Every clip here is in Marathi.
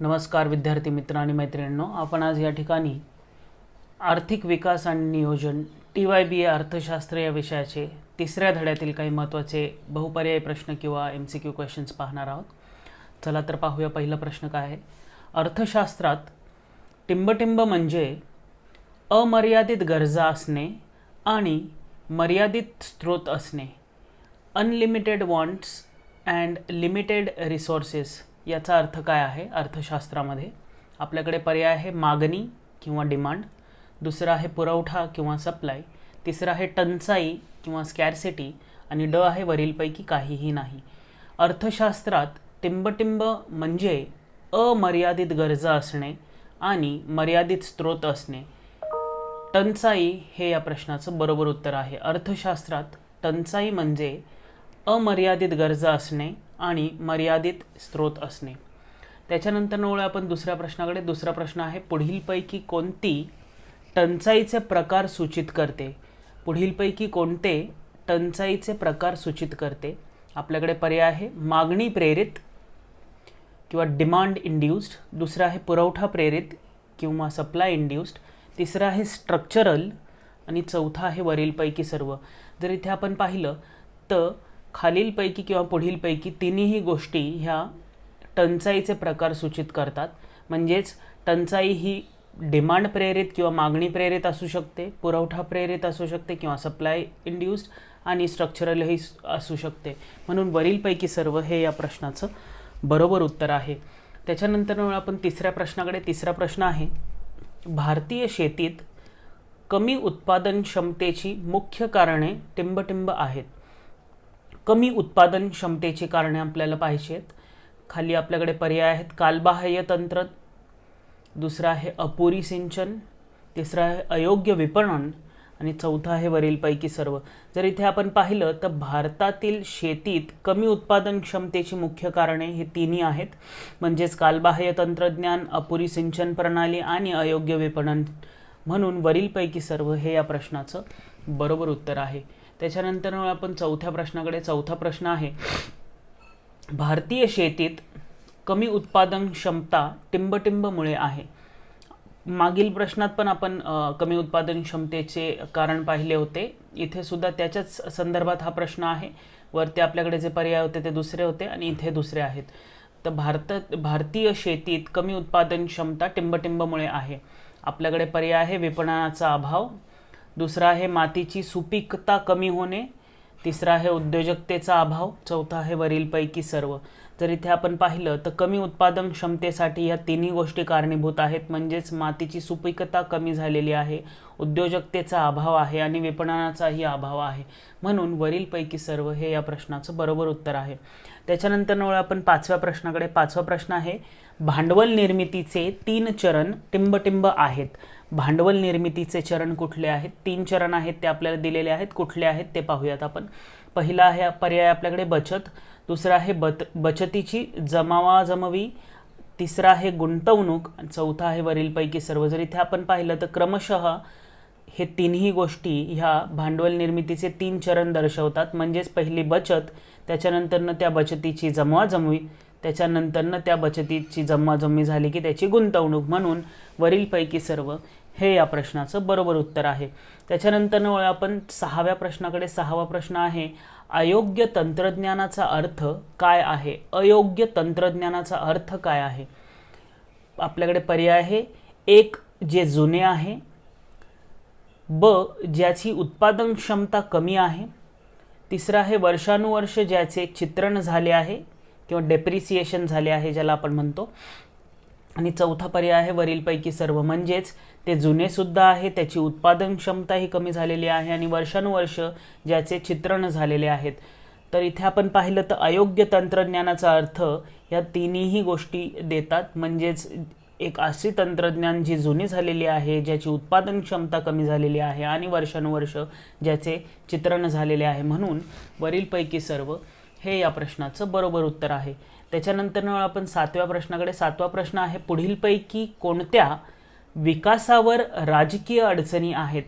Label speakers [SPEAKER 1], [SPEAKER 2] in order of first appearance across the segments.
[SPEAKER 1] नमस्कार विद्यार्थी मित्र आणि मैत्रिणींनो, आपण आज या ठिकाणी आर्थिक विकास आणि नियोजन TYBA अर्थशास्त्र या विषयाचे तिसऱ्या धड्यातील काही महत्त्वाचे बहुपर्यायी प्रश्न किंवा MCQ क्वेश्चन्स पाहणार आहोत. चला तर पाहूया. पहिला प्रश्न काय आहे? अर्थशास्त्रात टिंबटिंब म्हणजे अमर्यादित गरजा असणे आणि मर्यादित स्रोत असणे. Unlimited wants and limited resources याचा अर्थ काय आहे अर्थशास्त्रामध्ये? आपल्याकडे पर्याय आहे मागणी किंवा डिमांड, दुसरा आहे पुरवठा किंवा सप्लाय, तिसरा आहे टंचाई किंवा स्कॅर्सिटी आणि ड आहे वरीलपैकी काहीही नाही. अर्थशास्त्रात टिंबटिंब म्हणजे अमर्यादित गरजा असणे आणि मर्यादित स्रोत असणे. टंचाई हे या प्रश्नाचं बरोबर उत्तर आहे. अर्थशास्त्रात टंचाई म्हणजे अमर्यादित गरजा असणे आणि मर्यादित स्रोत असणे. त्याच्यानंतर वळूया आपण दुसऱ्या प्रश्नाकडे. दुसरा प्रश्न आहे पुढीलपैकी कोणती टंचाईचे प्रकार सूचित करते? पुढीलपैकी कोणते टंचाईचे प्रकार सूचित करते? आपल्याकडे पर्याय आहे मागणी प्रेरित किंवा डिमांड इंड्यूस्ड, दुसरा आहे पुरवठा प्रेरित किंवा सप्लाय इंड्यूस्ड, तिसरा आहे स्ट्रक्चरल आणि चौथा आहे वरीलपैकी सर्व. जर इथे आपण पाहिलं तर खालीलपैकी किंवा पुढीलपैकी तिन्ही गोष्टी ह्या टंचाईचे प्रकार सूचित करतात. म्हणजेच टंचाई ही डिमांड प्रेरित किंवा मागणी प्रेरित असू शकते, पुरवठा प्रेरित असू शकते किंवा सप्लाय इंड्यूस्ड आणि स्ट्रक्चरलही असू शकते. म्हणून वरीलपैकी सर्व हे या प्रश्नाचं बरोबर उत्तर आहे. त्याच्यानंतर आपण तिसऱ्या प्रश्नाकडे. तिसरा प्रश्न आहे भारतीय शेतीत कमी उत्पादन क्षमतेची मुख्य कारणे टिंबटिंब आहेत. कमी उत्पादन क्षमतेची कारणे आपल्याला पाहिजे आहेत. खाली आपल्याकडे पर्याय आहेत कालबाह्य तंत्र, दुसरा आहे अपुरी सिंचन, तिसरा आहे अयोग्य विपणन आणि चौथा आहे वरीलपैकी सर्व. जर इथे आपण पाहिलं तर भारतातील शेतीत कमी उत्पादन क्षमतेची मुख्य कारणे ही तिन्ही आहेत. म्हणजेच कालबाह्य तंत्रज्ञान, अपुरी सिंचन प्रणाली आणि अयोग्य विपणन. म्हणून वरीलपैकी सर्व हे या प्रश्नाचं बरोबर उत्तर आहे. त्याच्यानंतर आपण चौथ्या प्रश्नाकडे. चौथा प्रश्न आहे भारतीय शेतीत कमी उत्पादन क्षमता टिंबटिंबमुळे आहे. मागील प्रश्नात पण आपण कमी उत्पादन क्षमतेचे कारण पाहिले होते. इथे सुद्धा त्याच्याच संदर्भात हा प्रश्न आहे. वरती आपल्याकडे जे पर्याय होते ते दुसरे होते आणि इथे दुसरे आहेत. तर भारतीय शेतीत कमी उत्पादन क्षमता टिंबटिंबमुळे आहे. आपल्याकडे पर्याय आहे विपणनाचा अभाव, दुसरा आहे मातीची सुपीकता कमी होणे, तिसरा आहे उद्योजकतेचा अभाव, चौथा आहे वरीलपैकी सर्व. जर इथे आपण पाहिलं तर कमी उत्पादन क्षमतेसाठी या तिन्ही गोष्टी कारणीभूत आहेत. म्हणजेच मातीची सुपीकता कमी झालेली आहे, उद्योजकतेचा अभाव आहे आणि विपणनाचाही अभाव आहे. म्हणून वरीलपैकी सर्व हे या प्रश्नाचं बरोबर उत्तर आहे. त्याच्यानंतर आपण पाचव्या प्रश्नाकडे. पाचवा प्रश्न आहे भांडवल निर्मितीचे 3 चरण टिंबटिंब आहेत. भांडवल निर्मितीचे चरण कुठले आहेत? 3 चरण आहेत, ते आपल्याला दिलेले आहेत. कुठले आहेत ते पाहूयात आपण. पहिला आहे पर्याय आपल्याकडे बचत, दुसरा आहे बचतीची जमावाजमवी, तिसरा आहे गुंतवणूक आणि चौथा आहे वरीलपैकी सर्व. जर इथे आपण पाहिलं तर क्रमशः हे तिन्ही गोष्टी ह्या भांडवल निर्मितीचे 3 चरण दर्शवतात. म्हणजेच पहिली बचत, त्याच्यानंतरनं त्या बचतीची जमवाजमवी, त्याच्यानंतरनं त्या बचतीची जमवाजमवी झाली की त्याची गुंतवणूक. म्हणून वरीलपैकी सर्व हे या प्रश्नाचं बरोबर उत्तर आहे. त्याच्यानंतर आपण 6व्या प्रश्नाकडे. 6वा प्रश्न आहे अयोग्य तंत्रज्ञानाचा अर्थ काय आहे? अयोग्य तंत्रज्ञानाचा अर्थ काय आहे? आपल्याकडे पर्याय आहे एक जे जुने आहे, ब ज्याची उत्पादन क्षमता कमी आहे, तिसरं आहे वर्षानुवर्ष ज्याचे चित्रण झाले आहे किंवा डेप्रिसिएशन झाले आहे ज्याला आपण म्हणतो, आणि चौथा पर्याय आहे वरीलपैकी सर्व. म्हणजेच ते जुने सुद्धा आहे, त्याची उत्पादन क्षमताही कमी झालेली आहे आणि वर्षानुवर्ष ज्याचे चित्रण झालेले आहेत. तर इथे आपण पाहिलं तर अयोग्य तंत्रज्ञानाचा अर्थ या तिन्ही गोष्टी देतात. म्हणजेच एक अशी तंत्रज्ञान जी जुनी झालेली आहे, ज्याची उत्पादन क्षमता कमी झालेली आहे आणि वर्षानुवर्ष ज्याचे चित्रण झालेले आहे. म्हणून वरीलपैकी सर्व हे या प्रश्नाचं बरोबर उत्तर आहे. त्याच्यानंतर आपण 7व्या प्रश्नाकडे. 7वा प्रश्न आहे पुढीलपैकी कोणत्या विकासावर राजकीय अडचणी आहेत?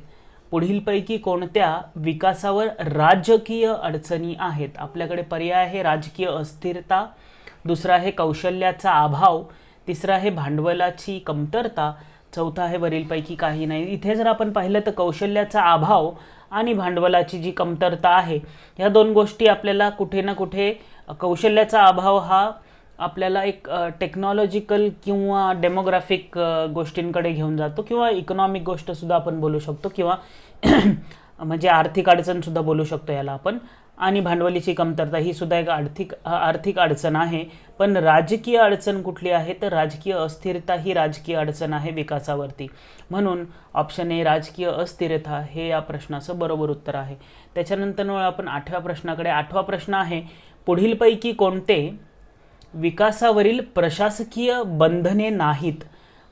[SPEAKER 1] पुढीलपैकी कोणत्या विकासावर राजकीय अडचणी आहेत? आपल्याकडे पर्याय आहे राजकीय अस्थिरता, दुसरा आहे कौशल्याचा अभाव, तिसरं आहे भांडवलाची कमतरता, चौथं आहे वरीलपैकी काही नाही. इथे जर आपण पाहिलं तर कौशल्याचा अभाव आणि भांडवलाची जी कमतरता आहे, ह्या दोन गोष्टी आपल्याला कुठे ना कुठे, कौशल्याचा अभाव हा आपल्याला एक टेक्नॉलॉजिकल किंवा डेमोग्राफिक गोष्टींकडे घेऊन जातो, किंवा इकॉनॉमिक गोष्टसुद्धा आपण बोलू शकतो, किंवा म्हणजे आर्थिक अडचणसुद्धा बोलू शकतो याला आपण. आणि भांडवलीची कमतरता ही सुद्धा एक आर्थिक अडचण आहे. पण राजकीय अडचण कुठली आहे तर राजकीय अस्थिरता ही राजकीय अडचण आहे विकासावरती. म्हणून ऑप्शन ए राजकीय अस्थिरता हे या प्रश्नाचं बरोबर उत्तर आहे. त्याच्यानंतर आपण 8व्या प्रश्नाकडे. 8वा प्रश्न आहे, पुढीलपैकी कोणते विकासावरील प्रशासकीय बंधने नाहीत?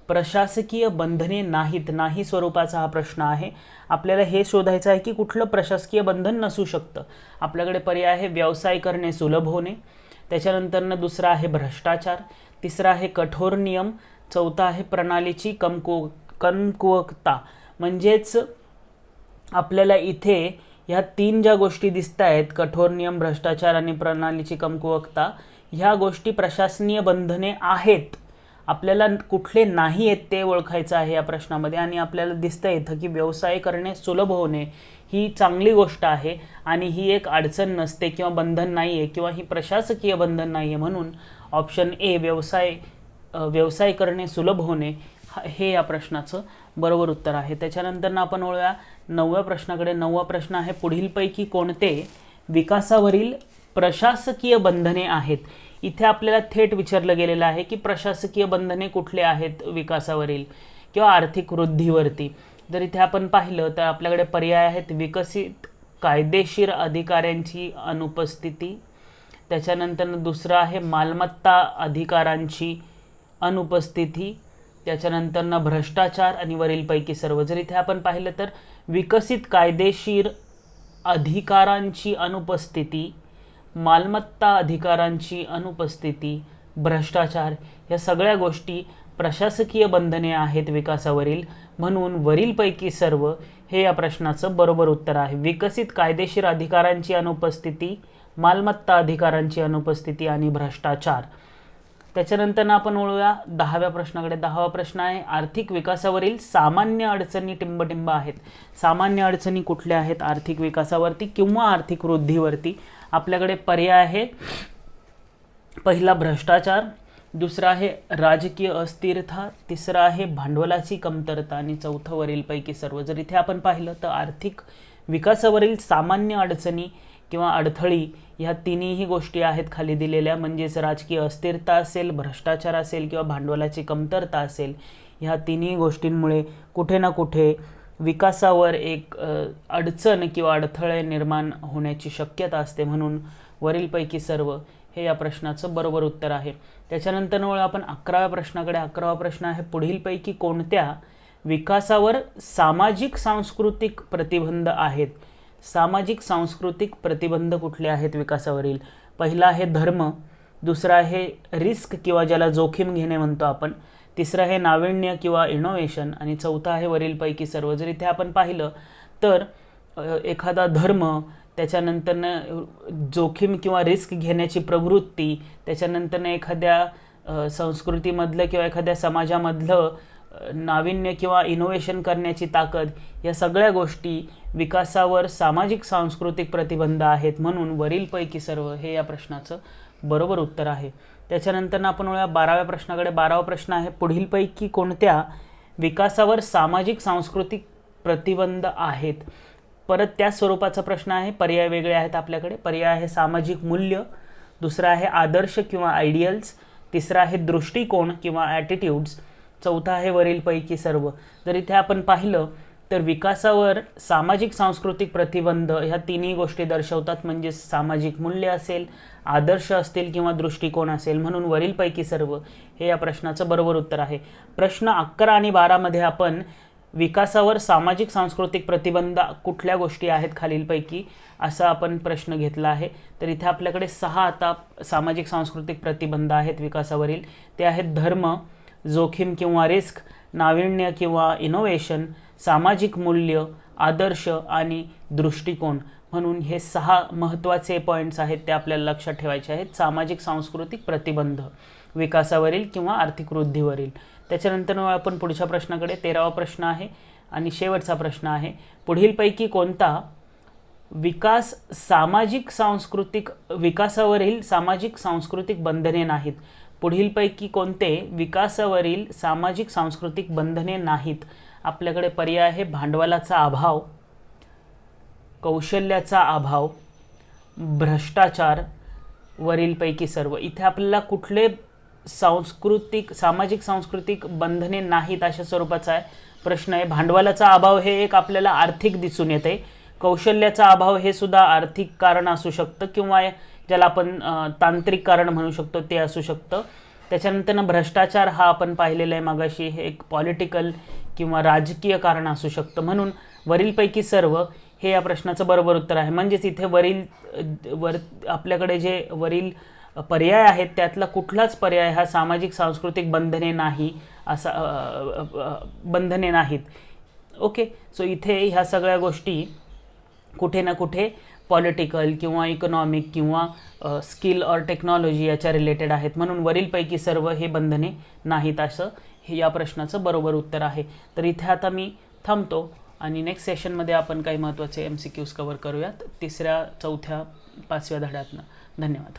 [SPEAKER 1] प्रशासकीय बंधने नाहीत, नाही स्वरूपाचा हा प्रश्न आहे. आपल्याला हे शोधायचं आहे की कुठलं प्रशासकीय बंधन नसू शकतं. आपल्याकडे पर्याय आहे व्यवसाय करणे सुलभ होणे, त्याच्यानंतरनं दुसरा आहे भ्रष्टाचार, तिसरा आहे कठोर नियम, चौथा आहे प्रणालीची कमकुवतता. म्हणजेच आपल्याला इथे ह्या 3 ज्या गोष्टी दिसत आहेत, कठोर नियम, भ्रष्टाचार आणि प्रणालीची कमकुवतता, ह्या गोष्टी प्रशासनीय बंधने आहेत. आपल्याला कुठले नाही आहेत ते ओळखायचं आहे या प्रश्नामध्ये. आणि आपल्याला दिसतं इथं की व्यवसाय करणे सुलभ होणे ही चांगली गोष्ट आहे आणि ही एक अडचण नसते किंवा बंधन नाही आहे किंवा ही प्रशासकीय बंधन नाही आहे. म्हणून ऑप्शन ए व्यवसाय करणे सुलभ होणे हे या प्रश्नाचं बरोबर उत्तर आहे. त्याच्यानंतर आपण वळूया 9व्या प्रश्नाकडे. 9वा प्रश्न आहे, पुढीलपैकी कोणते विकासावरील प्रशासकीय बंधने आहेत? इथे आपल्याला थेट विचारलं गेलेलं आहे की प्रशासकीय बंधने कुठले आहेत विकासावरील किंवा आर्थिक वृद्धीवरती. जर इथे आपण पाहिलं तर आपल्याकडे पर्याय आहेत विकसित कायदेशीर अधिकाऱ्यांची अनुपस्थिती, त्याच्यानंतर दुसरं आहे मालमत्ता अधिकारांची अनुपस्थिती, त्याच्यानंतर भ्रष्टाचार आणि वरीलपैकी सर्व. जर इथे आपण पाहिलं तर विकसित कायदेशीर अधिकारांची अनुपस्थिती, मालमत्ता अधिकारांची अनुपस्थिती, भ्रष्टाचार, या सगळ्या गोष्टी प्रशासकीय बंधने आहेत विकासावरील. म्हणून वरीलपैकी सर्व हे या प्रश्नाचं बरोबर उत्तर आहे. विकसित कायदेशीर अधिकारांची अनुपस्थिती, मालमत्ता अधिकारांची अनुपस्थिती आणि भ्रष्टाचार. त्याच्यानंतर आपण वळूया 10व्या प्रश्नाकडे. 10वा प्रश्न आहे, आर्थिक विकासावरील सामान्य अडचणी टिंबटिंब आहेत. सामान्य अडचणी कुठल्या आहेत आर्थिक विकासावरती किंवा आर्थिक वृद्धीवरती? आपल्याकडे पर्याय आहे, पहिला भ्रष्टाचार, दुसरा आहे राजकीय अस्थिरता, तिसरा आहे भांडवलाची कमतरता आणि चौथं वरीलपैकी सर्व. जर इथे आपण पाहिलं तर आर्थिक विकासावरील सामान्य अडचणी किंवा अडथळी ह्या तिन्ही गोष्टी आहेत खाली दिलेल्या. म्हणजेच राजकीय अस्थिरता असेल, भ्रष्टाचार असेल किंवा भांडवलाची कमतरता असेल, ह्या तिन्ही गोष्टींमुळे कुठे ना कुठे विकासावर एक अडचण किंवा अडथळे निर्माण होण्याची शक्यता असते. म्हणून वरीलपैकी सर्व हे या प्रश्नाचं बरोबर उत्तर आहे. त्याच्यानंतर आपण 11व्या प्रश्नाकडे. 11वा प्रश्न आहे, पुढीलपैकी कोणत्या विकासावर सामाजिक सांस्कृतिक प्रतिबंध आहेत? सामाजिक सांस्कृतिक प्रतिबंध कुठले आहेत विकासावरील? पहिला आहे धर्म, दुसरा आहे रिस्क किंवा ज्याला जोखीम घेणे म्हणतो आपण, तिसरं आहे नाविन्य किंवा इनोव्हेशन आणि चौथं आहे वरीलपैकी सर्व. जर इथे आपण पाहिलं तर एखादा धर्म, त्याच्यानंतरनं जोखीम किंवा रिस्क घेण्याची प्रवृत्ती, त्याच्यानंतरनं एखाद्या संस्कृतीमधलं किंवा एखाद्या समाजामधलं नाविन्य किंवा इनोव्हेशन करण्याची ताकद, या सगळ्या गोष्टी विकासावर सामाजिक सांस्कृतिक प्रतिबंध आहेत. म्हणून वरीलपैकी सर्व हे या प्रश्नाचं बरोबर उत्तर आहे. त्याच्यानंतर आपण 12व्या प्रश्नाकडे. 12वा प्रश्न आहे, पुढीलपैकी कोणत्या विकासावर सामाजिक सांस्कृतिक प्रतिबंध आहेत? परत त्याच स्वरूपाचा प्रश्न आहे, पर्याय वेगळे आहेत आपल्याकडे. पर्याय आहे सामाजिक मूल्य, दुसरा आहे आदर्श किंवा आयडियल्स, तिसरा आहे दृष्टिकोन किंवा ॲटिट्यूड्स, चौथा आहे वरीलपैकी सर्व. जर इथे आपण पाहिलं तर विकासावर सामाजिक सांस्कृतिक प्रतिबंध ह्या तिन्ही गोष्टी दर्शवतात. म्हणजे सामाजिक मूल्य असेल, आदर्श असतील किंवा दृष्टिकोन असेल. म्हणून वरीलपैकी सर्व हे या प्रश्नाचं बरोबर उत्तर आहे. प्रश्न 11 आणि 12 मध्ये आपण विकासावर सामाजिक सांस्कृतिक प्रतिबंध कुठल्या गोष्टी आहेत खालीलपैकी असा आपण प्रश्न घेतला आहे. तर इथे आपल्याकडे 6 आता सामाजिक सांस्कृतिक प्रतिबंध आहेत विकासावरील. ते आहेत धर्म, जोखीम किंवा रिस्क, नाविन्य किंवा इनोव्हेशन, सामाजिक मूल्य, आदर्श आणि दृष्टिकोन. म्हणून हे 6 महत्त्वाचे पॉईंट्स आहेत ते आपल्याला लक्षात ठेवायचे आहेत. सामाजिक सांस्कृतिक प्रतिबंध विकासावरील किंवा आर्थिक वृद्धीवरील. त्याच्यानंतर आपण पुढच्या प्रश्नाकडे 13वा प्रश्न आहे आणि शेवटचा प्रश्न आहे. पुढीलपैकी कोणता विकासावरील सामाजिक सांस्कृतिक बंधने नाहीत? पुढीलपैकी कोणते विकासावरील सामाजिक सांस्कृतिक बंधने नाहीत? आपल्याकडे पर्याय आहे भांडवलाचा अभाव, कौशल्याचा अभाव, भ्रष्टाचार, वरीलपैकी सर्व. इथे आपल्याला कुठले सामाजिक सांस्कृतिक बंधने नाहीत अशा स्वरूपाचा प्रश्न आहे. भांडवलाचा अभाव हे एक आपल्याला आर्थिक दिसून येते. कौशल्याचा अभाव हे सुद्धा आर्थिक कारण असू शकतं किंवा ज्याला आपण तांत्रिक कारण म्हणू शकतो ते असू शकतं. त्याच्यानंतर भ्रष्टाचार हा आपण पाहिलेला आहे मागाशी, हे एक पॉलिटिकल किंवा राजकीय कारण असू शकतं. म्हणून वरीलपैकी सर्व हे या प्रश्नाचं बरोबर उत्तर आहे. म्हणजेच इथे आपल्याकडे जे वरील पर्याय आहेत त्यातला कुठलाच पर्याय हा सामाजिक सांस्कृतिक बंधने नाहीत. ओके, सो इथे ह्या सगळ्या गोष्टी कुठे ना कुठे पॉलिटिकल किंवा इकॉनॉमिक किंवा स्किल और टेक्नॉलॉजी याच्या रिलेटेड आहेत. म्हणून वरीलपैकी सर्व हे बंधने नाहीत असं हे या प्रश्नाचं बरोबर उत्तर आहे. तर इथे आता मी थांबतो आणि नेक्स्ट सेशनमध्ये आपण काही महत्त्वाचे MCQs कव्हर करूयात 3ऱ्या, 4थ्या, 5व्या धड्यातनं. धन्यवाद.